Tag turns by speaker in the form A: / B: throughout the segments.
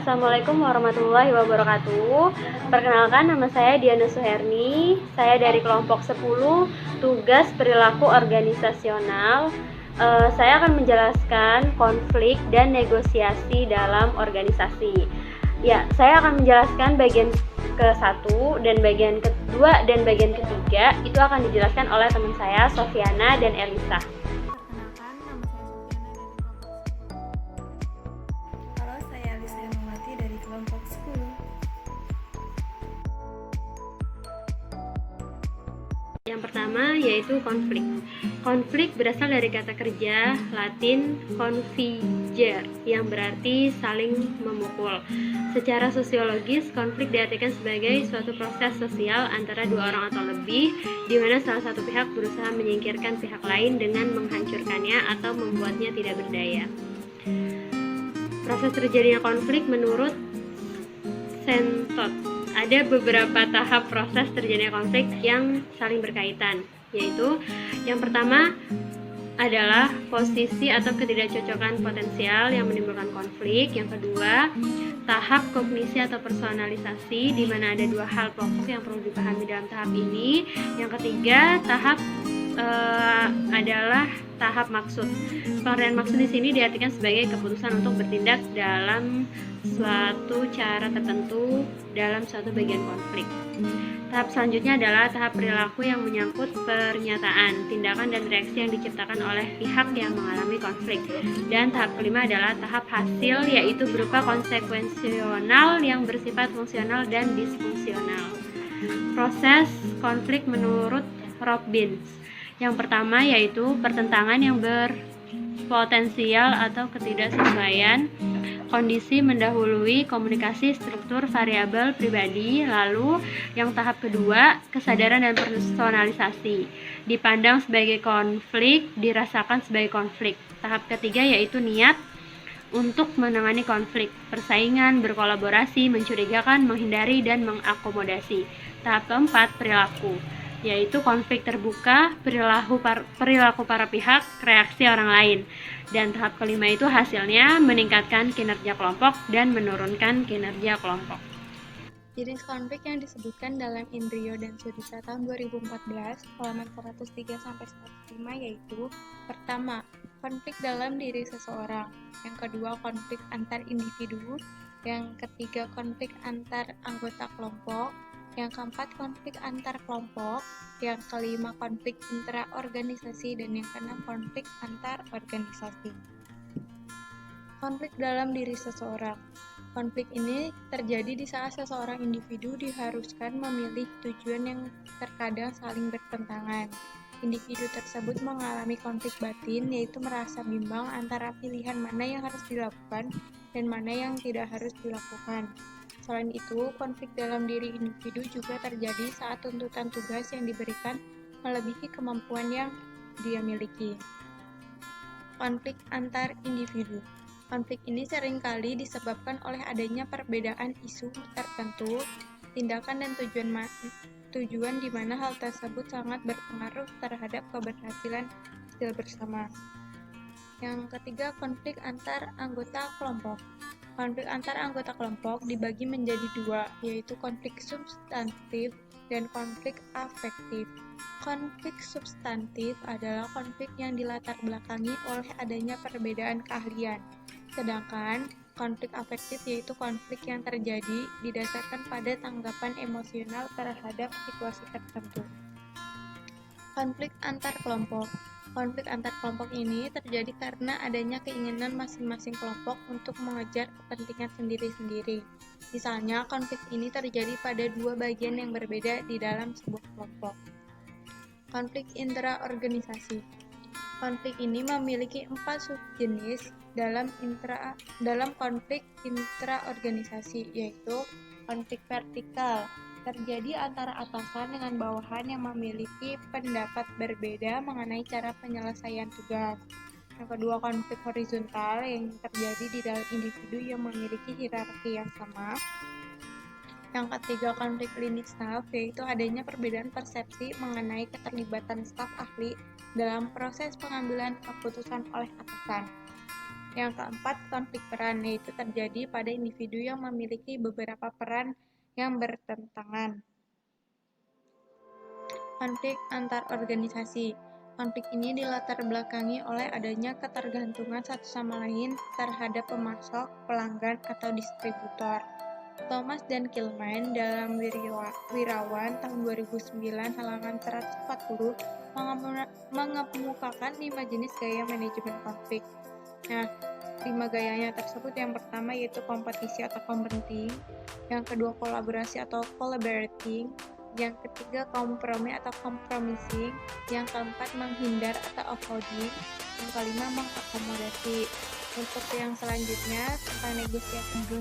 A: Assalamualaikum warahmatullahi wabarakatuh. Perkenalkan, nama saya Diana Suherni. Saya dari kelompok 10 tugas perilaku organisasional. Saya akan menjelaskan konflik dan negosiasi dalam organisasi. Ya, saya akan menjelaskan bagian ke-1 dan bagian kedua dan bagian ketiga itu akan dijelaskan oleh teman saya Sofiana dan Elisa.
B: Kelompok 10.
A: Yang pertama yaitu konflik. Konflik berasal dari kata kerja Latin configer yang berarti saling memukul. Secara sosiologis, konflik diartikan sebagai suatu proses sosial antara dua orang atau lebih di mana salah satu pihak berusaha menyingkirkan pihak lain dengan menghancurkannya atau membuatnya tidak berdaya. Proses terjadinya konflik menurut Sentot, ada beberapa tahap proses terjadinya konflik yang saling berkaitan, yaitu yang pertama adalah posisi atau ketidakcocokan potensial yang menimbulkan konflik. Yang kedua, tahap kognisi atau personalisasi, di mana ada dua hal pokok yang perlu dipahami dalam tahap ini. Yang ketiga, tahap adalah tahap maksud. Pengertian maksud di sini diartikan sebagai keputusan untuk bertindak dalam suatu cara tertentu dalam suatu bagian konflik. Tahap selanjutnya adalah tahap perilaku yang menyangkut pernyataan, tindakan, dan reaksi yang diciptakan oleh pihak yang mengalami konflik. Dan tahap kelima adalah tahap hasil, yaitu berupa konsekuensional yang bersifat fungsional dan disfungsional. Proses konflik menurut Robbins. Yang pertama yaitu pertentangan yang berpotensial atau ketidaksesuaian. Kondisi mendahului komunikasi struktur variabel pribadi. Lalu yang tahap kedua, kesadaran dan personalisasi. Dipandang sebagai konflik, dirasakan sebagai konflik. Tahap ketiga yaitu niat untuk menangani konflik, persaingan, berkolaborasi, mencurigakan, menghindari, dan mengakomodasi. Tahap keempat, perilaku, yaitu konflik terbuka, perilaku para pihak, reaksi orang lain. Dan tahap kelima itu hasilnya meningkatkan kinerja kelompok dan menurunkan kinerja kelompok.
B: Jenis konflik yang disebutkan dalam Indrio dan Sudita tahun 2014 halaman 103-105 yaitu: pertama, konflik dalam diri seseorang. Yang kedua, konflik antar individu. Yang ketiga, konflik antar anggota kelompok. Yang keempat, konflik antar kelompok. Yang kelima, konflik intraorganisasi. Dan yang keenam, konflik antar organisasi. Konflik dalam diri seseorang. Konflik ini terjadi di saat seseorang individu diharuskan memilih tujuan yang terkadang saling bertentangan. Individu tersebut mengalami konflik batin, yaitu merasa bimbang antara pilihan mana yang harus dilakukan dan mana yang tidak harus dilakukan. Selain itu, konflik dalam diri individu juga terjadi saat tuntutan tugas yang diberikan melebihi kemampuan yang dia miliki. Konflik antar individu. Konflik ini seringkali disebabkan oleh adanya perbedaan isu tertentu, tindakan, dan tujuan di mana hal tersebut sangat berpengaruh terhadap keberhasilan hasil bersama. Yang ketiga, konflik antar anggota kelompok. Konflik antar anggota kelompok dibagi menjadi dua, yaitu konflik substantif dan konflik afektif. Konflik substantif adalah konflik yang dilatar belakangi oleh adanya perbedaan keahlian, sedangkan konflik afektif yaitu konflik yang terjadi didasarkan pada tanggapan emosional terhadap situasi tertentu. Konflik antar kelompok. Konflik antar kelompok ini terjadi karena adanya keinginan masing-masing kelompok untuk mengejar kepentingan sendiri-sendiri. Misalnya, konflik ini terjadi pada dua bagian yang berbeda di dalam sebuah kelompok. Konflik intraorganisasi. Konflik ini memiliki 4 subjenis dalam konflik intraorganisasi, yaitu konflik vertikal, terjadi antara atasan dengan bawahan yang memiliki pendapat berbeda mengenai cara penyelesaian tugas. Yang kedua, konflik horizontal yang terjadi di dalam individu yang memiliki hierarki yang sama. Yang ketiga, konflik limit staff, yaitu adanya perbedaan persepsi mengenai keterlibatan staf ahli dalam proses pengambilan keputusan oleh atasan. Yang keempat, konflik peran, yaitu terjadi pada individu yang memiliki beberapa peran yang bertentangan. Konflik antar organisasi. Konflik ini dilatar belakangi oleh adanya ketergantungan satu sama lain terhadap pemasok, pelanggan, atau distributor. Thomas dan Kilman dalam Wirawan tahun 2009 halaman 140 mengemukakan 5 jenis gaya manajemen konflik. Nah, 5 gayanya tersebut yang pertama yaitu kompetisi atau competing, yang kedua kolaborasi atau collaborating, yang ketiga kompromi atau compromising, yang keempat menghindar atau avoiding, yang kelima mengakomodasi. Untuk yang selanjutnya tentang negosiasi.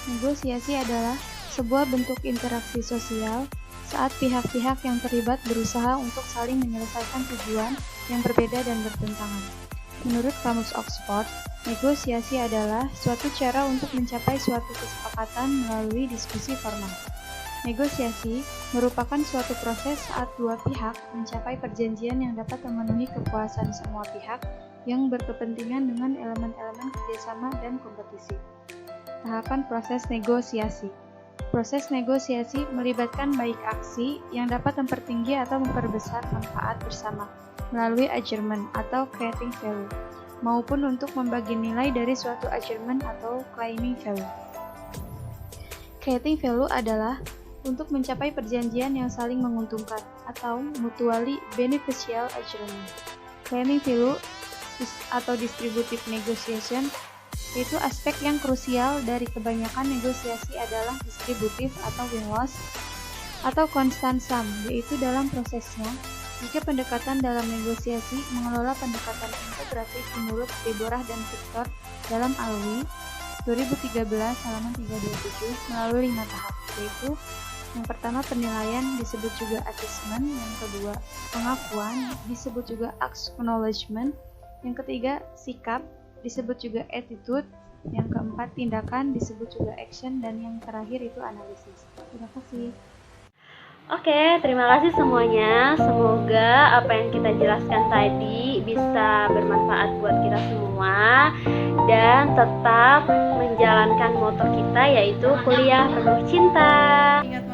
C: Negosiasi adalah sebuah bentuk interaksi sosial saat pihak-pihak yang terlibat berusaha untuk saling menyelesaikan tujuan yang berbeda dan bertentangan. Menurut Kamus Oxford, negosiasi adalah suatu cara untuk mencapai suatu kesepakatan melalui diskusi formal. Negosiasi merupakan suatu proses saat dua pihak mencapai perjanjian yang dapat memenuhi kepuasan semua pihak yang berkepentingan dengan elemen-elemen kerjasama dan kompetisi. Tahapan proses negosiasi. Proses negosiasi melibatkan baik aksi yang dapat mempertinggi atau memperbesar manfaat bersama melalui achievement atau creating value, maupun untuk membagi nilai dari suatu achievement atau claiming value. Creating value adalah untuk mencapai perjanjian yang saling menguntungkan atau mutually beneficial agreement. Claiming value atau distributive negotiation yaitu aspek yang krusial dari kebanyakan negosiasi adalah distributif atau win-loss atau constant sum, yaitu dalam prosesnya, jika pendekatan dalam negosiasi mengelola pendekatan integratif menurut Deborah dan Victor dalam Alwi 2013 halaman 327 melalui 5 tahap, yaitu yang pertama penilaian disebut juga assessment, yang kedua pengakuan disebut juga acknowledgement, yang ketiga sikap disebut juga attitude, yang keempat tindakan disebut juga action, dan yang terakhir itu analisis. Terima kasih.
A: Oke, terima kasih semuanya. Semoga apa yang kita jelaskan tadi bisa bermanfaat buat kita semua dan tetap menjalankan moto kita yaitu kuliah penuh cinta.
B: Ingat